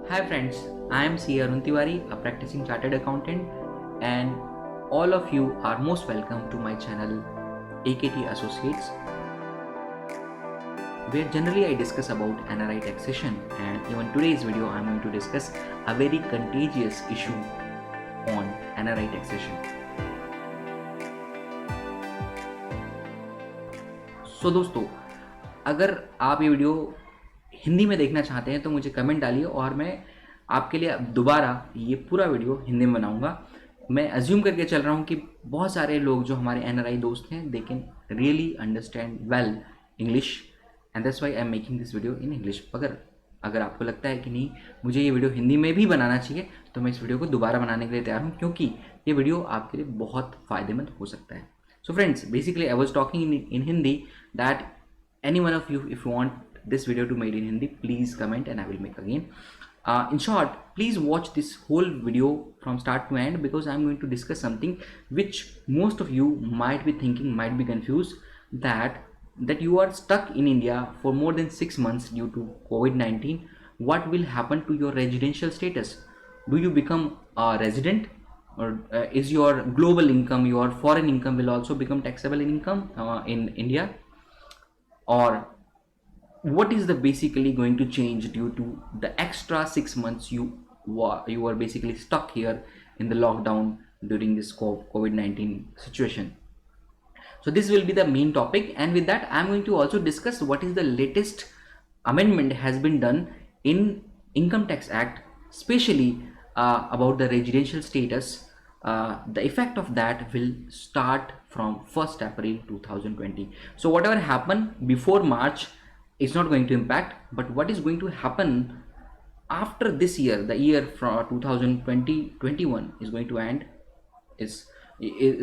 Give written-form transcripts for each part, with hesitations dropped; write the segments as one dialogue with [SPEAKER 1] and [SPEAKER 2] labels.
[SPEAKER 1] Hi friends, I am C. Arun Tiwari, a practicing chartered accountant, and all of you are most welcome to my channel AKT Associates, where generally I discuss about NRI taxation, and even today's video I am going to discuss a very contagious issue on NRI taxation. सो दोस्तों, अगर आप ये video Hindi में देखना चाहते हैं तो मुझे कमेंट डालिए और मैं आपके लिए दोबारा ये पूरा वीडियो हिंदी में बनाऊंगा। मैं अज्यूम करके चल रहा हूँ कि बहुत सारे लोग जो हमारे एनआरआई दोस्त हैं they can really understand well English and that's why I am making this video in English. अगर आपको लगता है कि नहीं मुझे ये वीडियो हिंदी में भी बनाना चाहिए तो मैं इस वीडियो को दोबारा बनाने के लिए तैयार हूँ, क्योंकि ये वीडियो आपके लिए बहुत फ़ायदेमंद हो सकता है। So friends, basically I was talking in Hindi that any one of you, if you want this video to made in Hindi, please comment and I will make again. In short, please watch this whole video from start to end, because I am going to discuss something which most of you might be thinking, might be confused, that you are stuck in India for more than 6 months due to COVID-19. What will happen to your residential status? Do you become a resident? Or is your global income, your foreign income will also become taxable in income in India? Or what is the basically going to change due to the extra 6 months you are basically stuck here in the lockdown during this COVID-19 situation? So this will be the main topic, and with that I am going to also discuss what is the latest amendment has been done in Income Tax Act, especially about the residential status. The effect of that will start from 1st April 2020. So whatever happened before March is not going to impact, but what is going to happen after this year, the year from 2020-21 is going to end, is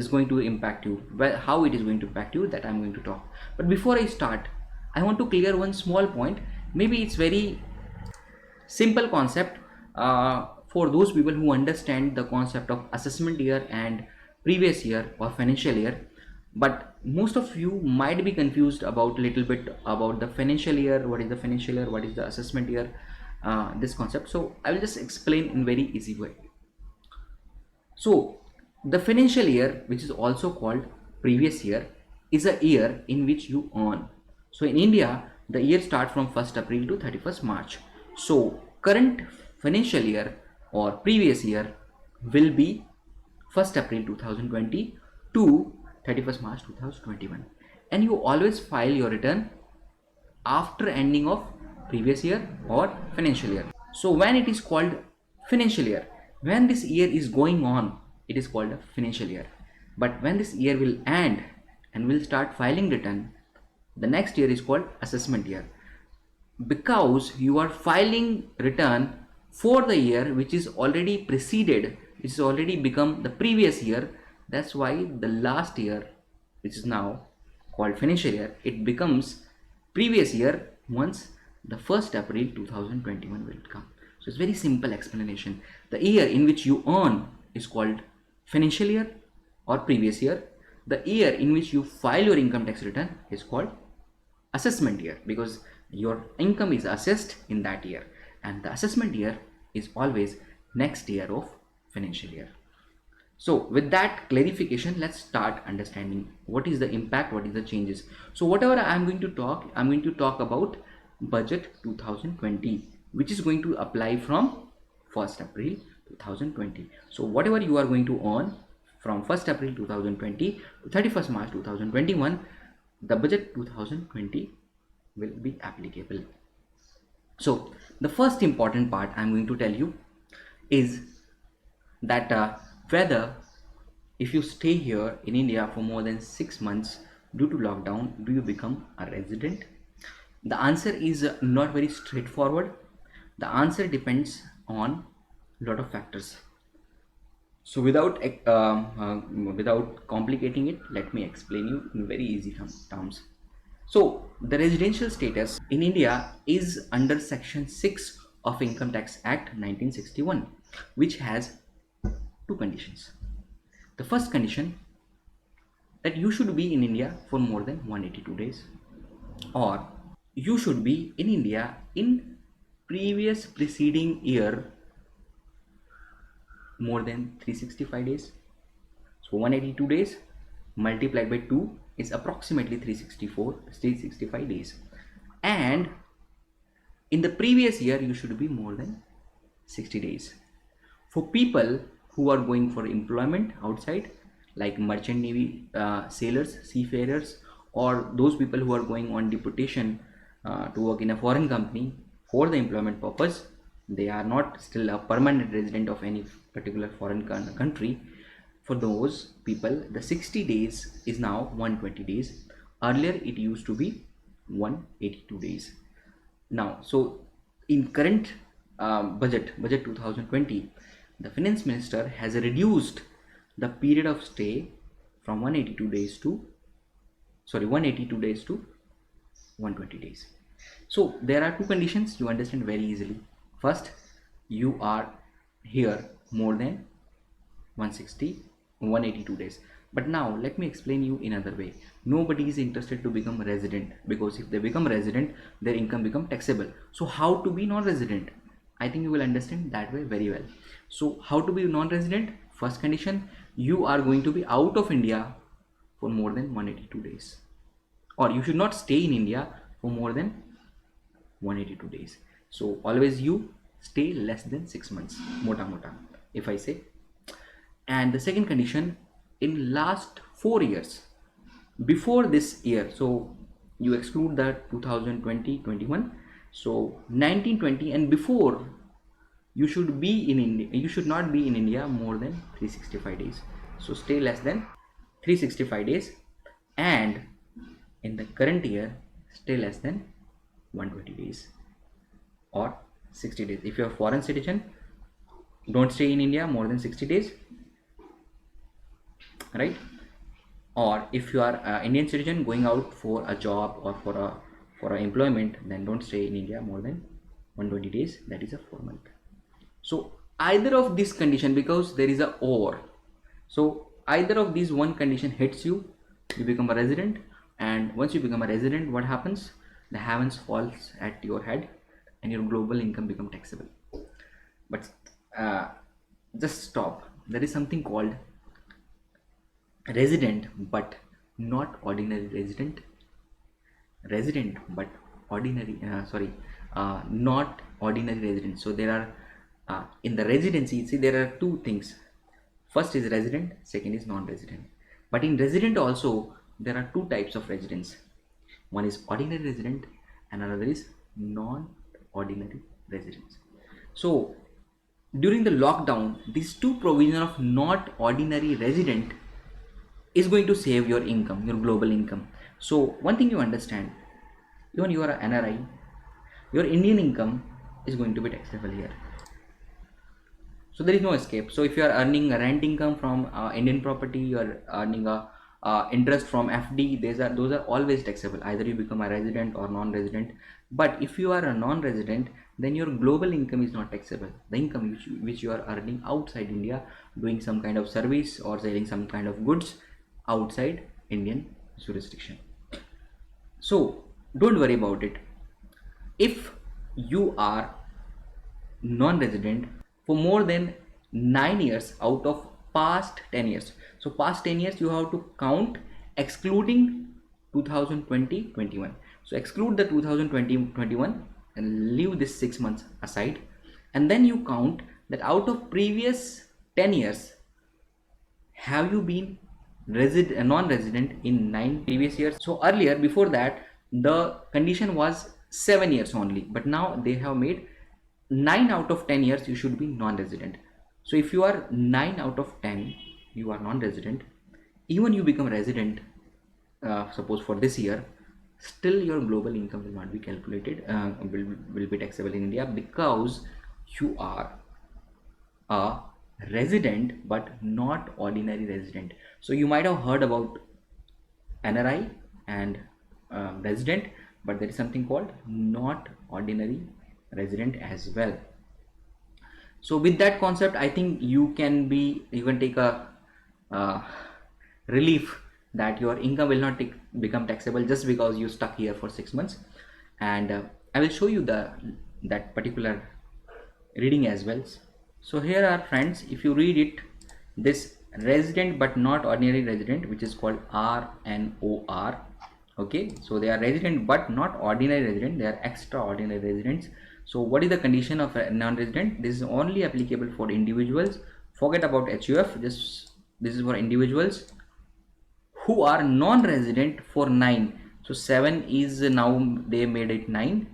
[SPEAKER 1] going to impact you. Well, how it is going to impact you, that I'm going to talk. But before I start, I want to clear one small point. Maybe it's very simple concept for those people who understand the concept of assessment year and previous year or financial year, but most of you might be confused about a little bit about the financial year. What is the financial year, what is the assessment year, this concept. So I will just explain in very easy way. So the financial year, which is also called previous year, is a year in which you earn. So in India, the year starts from 1st April to 31st March. So current financial year or previous year will be 1st April 2020 to 31st March 2021, and you always file your return after ending of previous year or financial year. So when it is called financial year, when this year is going on, it is called a financial year. But when this year will end and will start filing return, the next year is called assessment year, because you are filing return for the year which is already preceded, which is already become the previous year. That's why the last year, which is now called financial year, it becomes previous year once the 1st April 2021 will come. So it's very simple explanation. The year in which you earn is called financial year or previous year. The year in which you file your income tax return is called assessment year, because your income is assessed in that year, and the assessment year is always next year of financial year. So with that clarification, let's start understanding what is the impact, what is the changes. So whatever I'm going to talk about budget 2020, which is going to apply from 1st April 2020. So whatever you are going to earn from 1st April 2020 to 31st March 2021, the budget 2020 will be applicable. So the first important part I'm going to tell you is that whether if you stay here in India for more than 6 months due to lockdown, do you become a resident? The answer is not very straightforward. The answer depends on a lot of factors. So without complicating it, let me explain you in very easy terms. So the residential status in India is under Section 6 of Income Tax Act 1961, which has two conditions. The first condition, that you should be in India for more than 182 days, or you should be in India in previous preceding year more than 365 days. So 182 days multiplied by 2 is approximately 365 days. And in the previous year, you should be more than 60 days. For people who are going for employment outside, like merchant navy sailors, seafarers, or those people who are going on deputation to work in a foreign company for the employment purpose, they are not still a permanent resident of any particular foreign country. For those people, the 60 days is now 120 days. Earlier it used to be 182 days. Now, so in current budget 2020, the finance minister has reduced the period of stay from 182 days to 120 days. So there are two conditions you understand very easily. First, you are here more than 182 days. But now let me explain you in another way. Nobody is interested to become a resident, because if they become resident, their income become taxable. So how to be non-resident? I think you will understand that way very well. So how to be non-resident? First condition, you are going to be out of India for more than 182 days, or you should not stay in India for more than 182 days. So always you stay less than 6 months, mota mota, if I say. And the second condition, in last 4 years before this year, so you exclude the 2020-21, so 1920 and before, you should be in India, you should not be in India more than 365 days. So stay less than 365 days, and in the current year stay less than 120 days or 60 days. If you are a foreign citizen, don't stay in India more than 60 days, right? Or if you are an Indian citizen going out for a job or for a employment, then don't stay in India more than 120 days, that is a 4 month. So either of this condition, because there is a or, so either of these one condition hits you, you become a resident. And once you become a resident, what happens? The heavens falls at your head and your global income become taxable. But just stop. There is something called resident but not ordinary resident, resident but ordinary not ordinary resident. So there are in the residency, see, there are two things. First is resident, second is non-resident. But in resident also there are two types of residents. One is ordinary resident and another is non-ordinary residents. So during the lockdown, these two provision of not ordinary resident is going to save your income, your global income. So one thing you understand, even you are an NRI, your Indian income is going to be taxable here. So there is no escape. So if you are earning a rent income from Indian property, you are earning a interest from FD, those are always taxable. Either you become a resident or non-resident. But if you are a non-resident, then your global income is not taxable. The income which you are earning outside India, doing some kind of service or selling some kind of goods outside Indian jurisdiction. So don't worry about it. If you are non-resident for more than 9 years out of past 10 years, so past 10 years you have to count excluding 2020-21. So exclude the 2020-21 and leave this 6 months aside, and then you count that out of previous 10 years, have you been non-resident in 9 previous years? So earlier, before that, the condition was 7 years only, but now they have made 9 out of 10 years you should be non-resident. So if you are 9 out of 10 you are non-resident, even you become resident, suppose for this year, still your global income will not be calculated, will be taxable in India, because you are a resident but not ordinary resident. So you might have heard about NRI and resident, but there is something called not ordinary resident as well. So with that concept, I think you can take a relief that your income will not become taxable just because you stuck here for 6 months. And I will show you the that particular reading as well. So here are friends, if you read it, this resident but not ordinary resident, which is called RNOR. Okay, so they are resident but not ordinary resident, they are extraordinary residents. So what is the condition of a non-resident? This is only applicable for individuals. Forget about HUF. This is for individuals who are non-resident for 9. So 7 is now they made it 9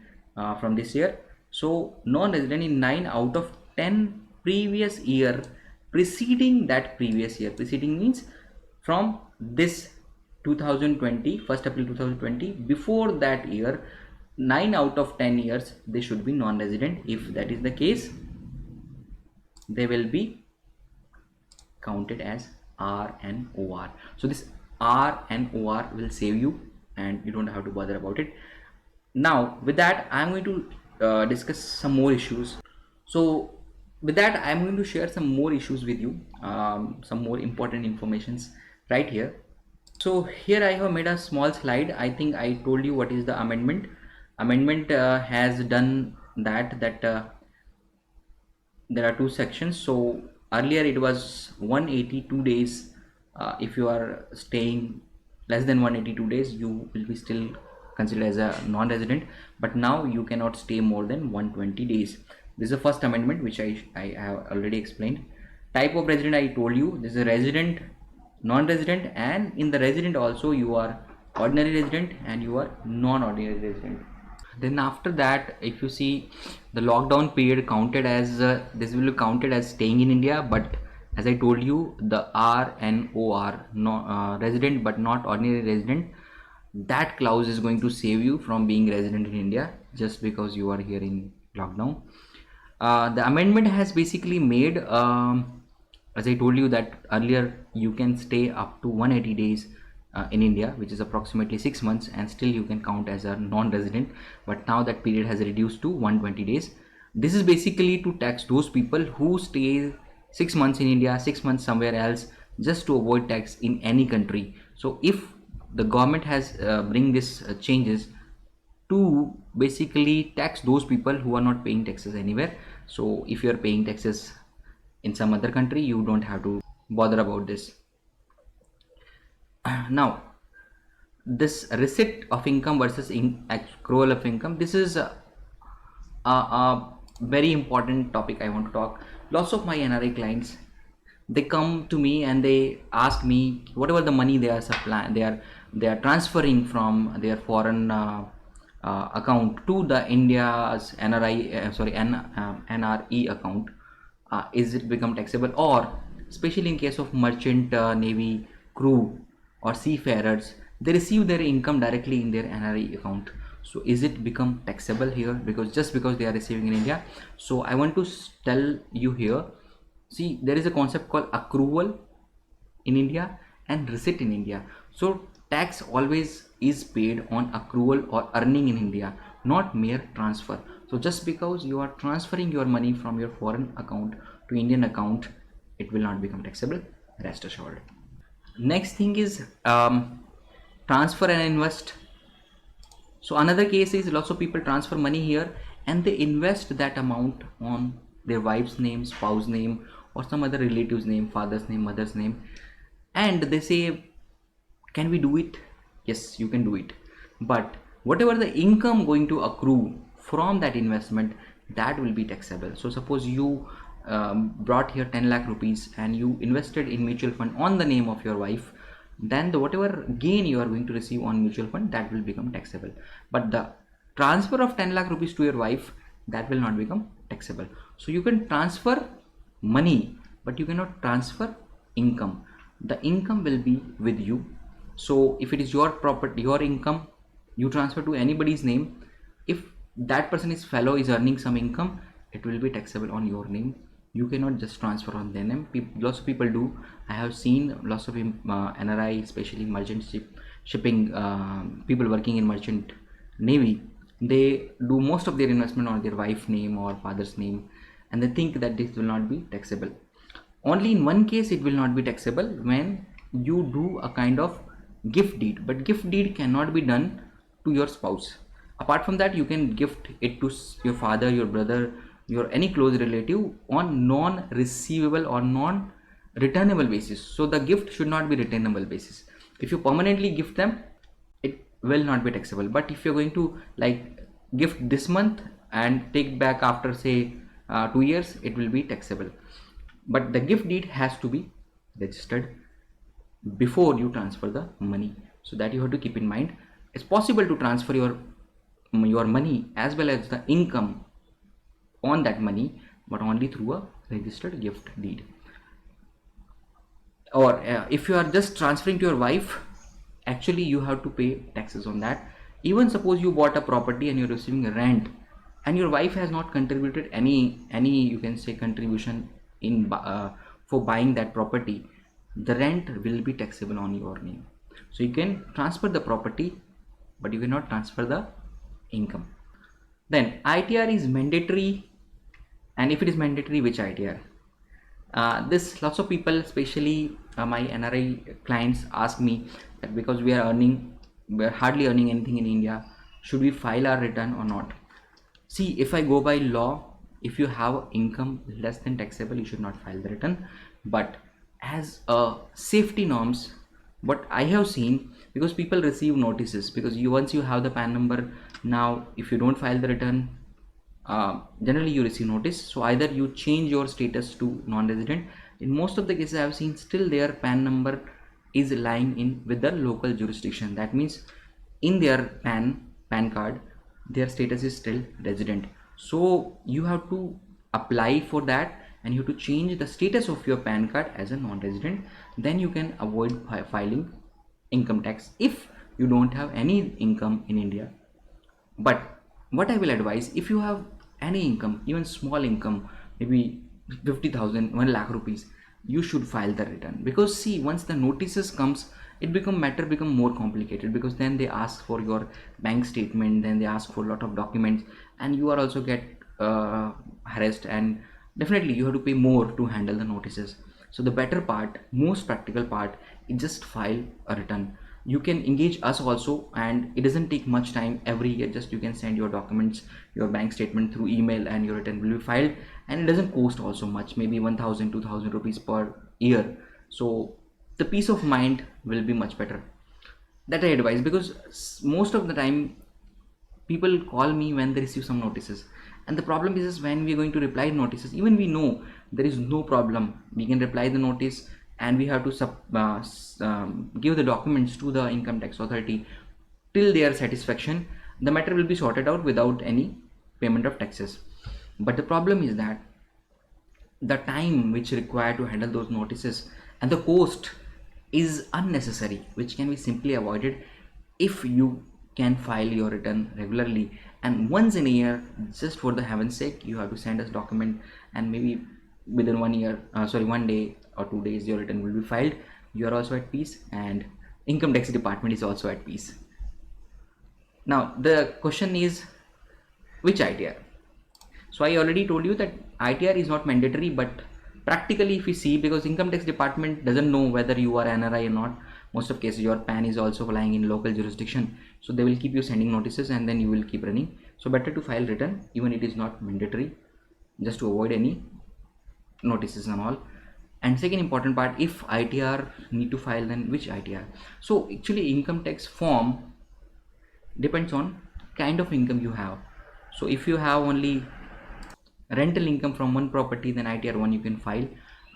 [SPEAKER 1] from this year. So non-resident in 9 out of 10 previous year preceding that previous year. Preceding means from this 2020, 1st April 2020, before that year, 9 out of 10 years they should be non-resident. If that is the case, they will be counted as RNOR. So this RNOR will save you and you don't have to bother about it. Now with that, I'm going to discuss some more issues. So with that, I'm going to share some more issues with you, some more important informations right here. So here I have made a small slide. I think I told you what is the amendment. Amendment has done that there are two sections. So earlier it was 182 days. If you are staying less than 182 days, you will be still considered as a non-resident, but now you cannot stay more than 120 days. This is the first amendment, which I have already explained. Type of resident, I told you, this is a resident, non-resident, and in the resident also you are ordinary resident and you are non-ordinary resident. Then after that, if you see, the lockdown period counted as this will be counted as staying in India, but as I told you, the RNOR, resident but not ordinary resident, that clause is going to save you from being resident in India just because you are here in lockdown. The amendment has basically made, as I told you that earlier, you can stay up to 180 days in India, which is approximately 6 months, and still you can count as a non-resident. But now that period has reduced to 120 days. This is basically to tax those people who stay 6 months in India, 6 months somewhere else, just to avoid tax in any country. So if the government has bring this changes to basically tax those people who are not paying taxes anywhere. So if you are paying taxes in some other country, you don't have to bother about this. Now this receipt of income versus accrual of income, this is a very important topic I want to talk. Lots of my NRI clients, they come to me and they ask me whatever the money they are supplying, they are transferring from their foreign account to the India's NRE account, is it become taxable? Or especially in case of merchant navy crew or seafarers, they receive their income directly in their NRE account. So is it become taxable here because just because they are receiving in India? So I want to tell you here, see, there is a concept called accrual in India and receipt in India. So tax always is paid on accrual or earning in India, not mere transfer. So just because you are transferring your money from your foreign account to Indian account, it will not become taxable, rest assured. Next thing is transfer and invest. So another case is lots of people transfer money here and they invest that amount on their wife's name, spouse name, or some other relative's name, father's name, mother's name, and they say, can we do it? Yes, you can do it, but whatever the income going to accrue from that investment, that will be taxable. So suppose you brought here 10 lakh rupees and you invested in mutual fund on the name of your wife, then the whatever gain you are going to receive on mutual fund, that will become taxable. But the transfer of 10 lakh rupees to your wife, that will not become taxable. So you can transfer money, but you cannot transfer income. The income will be with you. So if it is your property, your income, you transfer to anybody's name, if that person is fellow is earning some income, it will be taxable on your name. You cannot just transfer on their name. Lots of people do. I have seen lots of NRI, especially merchant shipping people working in merchant navy, they do most of their investment on their wife's name or father's name, and they think that this will not be taxable. Only in one case it will not be taxable, when you do a kind of gift deed, but gift deed cannot be done to your spouse. Apart from that, you can gift it to your father, your brother, your any close relative on non-receivable or non-returnable basis. So the gift should not be returnable basis. If you permanently gift them, it will not be taxable. But if you're going to like gift this month and take back after say 2 years, it will be taxable. But the gift deed has to be registered before you transfer the money. So that you have to keep in mind. It's possible to transfer your money as well as the income on that money, but only through a registered gift deed. Or if you are just transferring to your wife, actually you have to pay taxes on that. Even suppose you bought a property and you're receiving a rent, and your wife has not contributed any you can say contribution in for buying that property, the rent will be taxable on your name. So you can transfer the property, but you cannot transfer the income. Then ITR is mandatory, and if it is mandatory, which ITR? This lots of people, especially my NRI clients, ask me that because we are hardly earning anything in India, should we file our return or not? See, if I go by law, if you have income less than taxable, you should not file the return. But as a safety norms, what I have seen, because people receive notices, because once you have the PAN number, now if you don't file the return, generally you receive notice. So either you change your status to non-resident. In most of the cases I have seen, still their PAN number is lying in with the local jurisdiction. That means in their PAN card, their status is still resident. So you have to apply for that, and you have to change the status of your PAN card as a non-resident. Then you can avoid filing income tax if you don't have any income in India. But what I will advise, if you have any income, even small income, maybe 50,000, 1 lakh rupees, you should file the return. Because see, once the notices comes, it become more complicated, because then they ask for your bank statement, then they ask for a lot of documents, and you are also get harassed, and definitely you have to pay more to handle the notices. So the better part, most practical part, is just file a return. You can engage us also, and it doesn't take much time. Every year just you can send your documents, your bank statement through email, and your return will be filed, and it doesn't cost also much, maybe 1000 2000 rupees per year. So the peace of mind will be much better. That I advise, because most of the time people call me when they receive some notices, and the problem is when we are going to reply notices, even we know there is no problem, we can reply the notice, and we have to give the documents to the income tax authority till their satisfaction. The matter will be sorted out without any payment of taxes. But the problem is that the time which required to handle those notices and the cost is unnecessary, which can be simply avoided if you can file your return regularly. And once in a year, just for the heaven's sake, you have to send us document, and maybe within 1 day or 2 days your return will be filed. You are also at peace, and income tax department is also at peace. Now the question is, which ITR? So I already told you that ITR is not mandatory, but practically if you see, because income tax department doesn't know whether you are NRI or not, most of cases your PAN is also lying in local jurisdiction, so they will keep you sending notices, and then you will keep running. So better to file return, even it is not mandatory, just to avoid any notices and all. And second important part, if ITR need to file, then which ITR? So actually income tax form depends on kind of income you have. So if you have only rental income from one property, then ITR 1 you can file,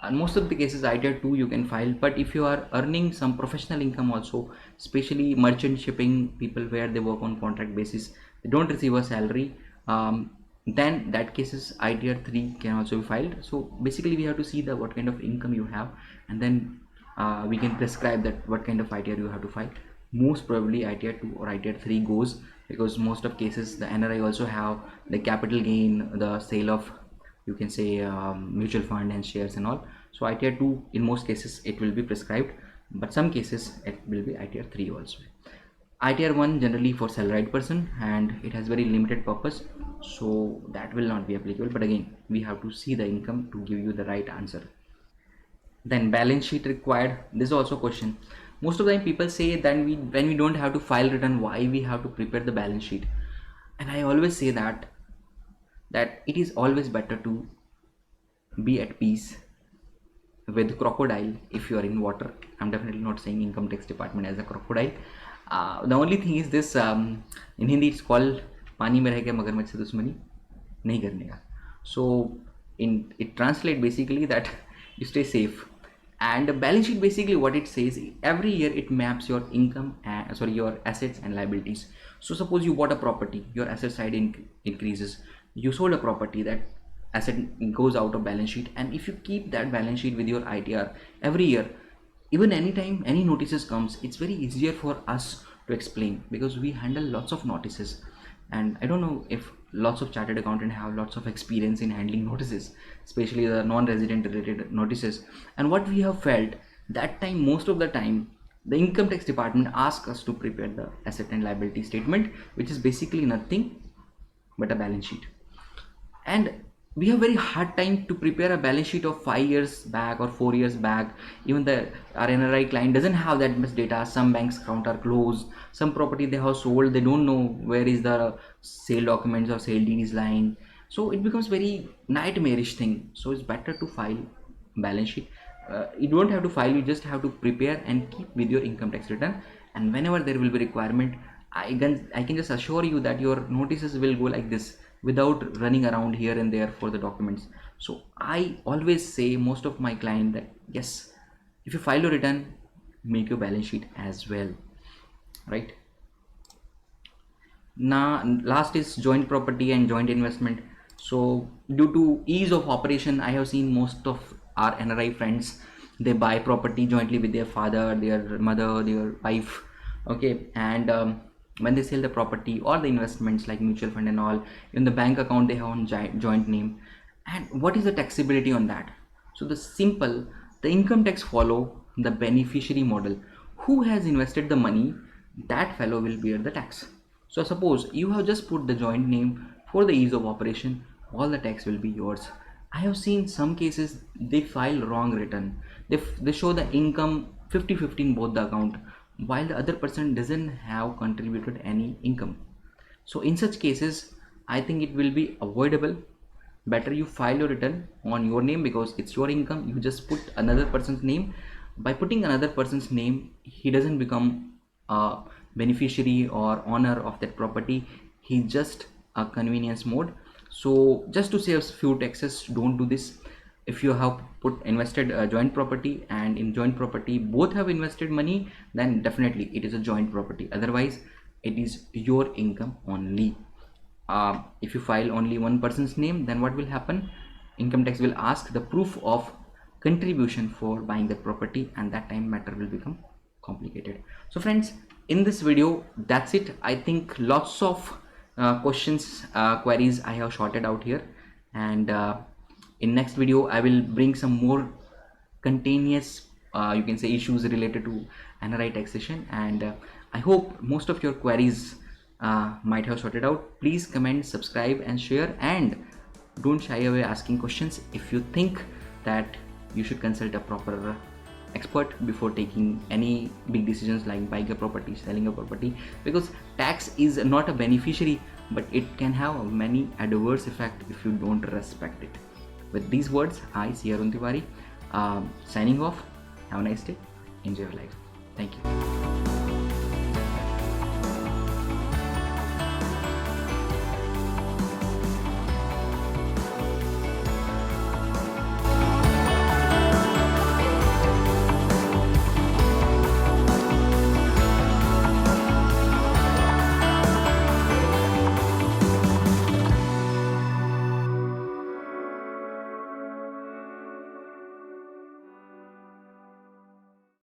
[SPEAKER 1] and most of the cases ITR 2 you can file. But if you are earning some professional income also, especially merchant shipping people where they work on contract basis, they don't receive a salary, then that cases ITR 3 can also be filed. So basically we have to see the what kind of income you have, and then we can prescribe that what kind of ITR you have to file. Most probably ITR 2 or ITR 3 goes, because most of cases the NRI also have the capital gain, the sale of you can say mutual fund and shares and all. So ITR 2 in most cases it will be prescribed, but some cases it will be ITR 3 also. ITR 1 generally for salaried person, and it has very limited purpose, so that will not be applicable. But again, we have to see the income to give you the right answer. Then balance sheet required. This is also a question. Most of the time people say that when we don't have to file return, why we have to prepare the balance sheet? And I always say that it is always better to be at peace with crocodile if you are in water. I'm definitely not saying income tax department as a crocodile. The only thing is this, in Hindi it's called पानी में रह के मगरमच्छ से दुश्मनी नहीं करने का. So in it translate basically that you stay safe. And the balance sheet, basically what it says, every year it maps your income and your assets and liabilities. So suppose you bought a property, your asset side increases. You sold a property, that asset goes out of balance sheet. And if you keep that balance sheet with your ITR every year, even anytime any notices comes, it's very easier for us to explain, because we handle lots of notices. And I don't know if lots of chartered accountant have lots of experience in handling notices, especially the non-resident related notices. And what we have felt that time, most of the time, the income tax department asks us to prepare the asset and liability statement, which is basically nothing but a balance sheet. And we have very hard time to prepare a balance sheet of 5 years back or 4 years back. Even our NRI client doesn't have that much data. Some banks account are closed, some property they have sold, they don't know where is the sale documents or sale deed is lying. So it becomes very nightmarish thing. So it's better to file balance sheet. You don't have to file, you just have to prepare and keep with your income tax return. And whenever there will be requirement, I can just assure you that your notices will go like this, without running around here and there for the documents. So I always say most of my client that yes, if you file your return, make your balance sheet as well, right? Now last is joint property and joint investment. So due to ease of operation, I have seen most of our NRI friends, they buy property jointly with their father, their mother, their wife, okay. And when they sell the property or the investments like mutual fund and all, in the bank account they have on joint name. And what is the taxability on that? So the income tax follow the beneficiary model. Who has invested the money, that fellow will bear the tax. So suppose you have just put the joint name for the ease of operation, all the tax will be yours. I have seen some cases they file wrong return. They show the income 50-50 in both the account, while the other person doesn't have contributed any income. So in such cases, I think it will be avoidable. Better you file your return on your name, because it's your income. You just put another person's name. By putting another person's name, he doesn't become a beneficiary or owner of that property. He's just a convenience mode. So just to save few taxes, don't do this. If you have invested joint property, and in joint property both have invested money, then definitely it is a joint property. Otherwise it is your income only. If you file only one person's name, then what will happen? Income tax will ask the proof of contribution for buying the property, and that time matter will become complicated. So friends, in this video, that's it. I think lots of questions, queries I have sorted out here, and in next video I will bring some more continuous you can say issues related to NRI taxation. And I hope most of your queries might have sorted out. Please comment, subscribe and share, and don't shy away asking questions. If you think that you should consult a proper expert before taking any big decisions like buying a property, selling a property, because tax is not a beneficiary, but it can have many adverse effects if you don't respect it. With these words, I, C. Arun Tiwari, signing off. Have a nice day. Enjoy your life. Thank you.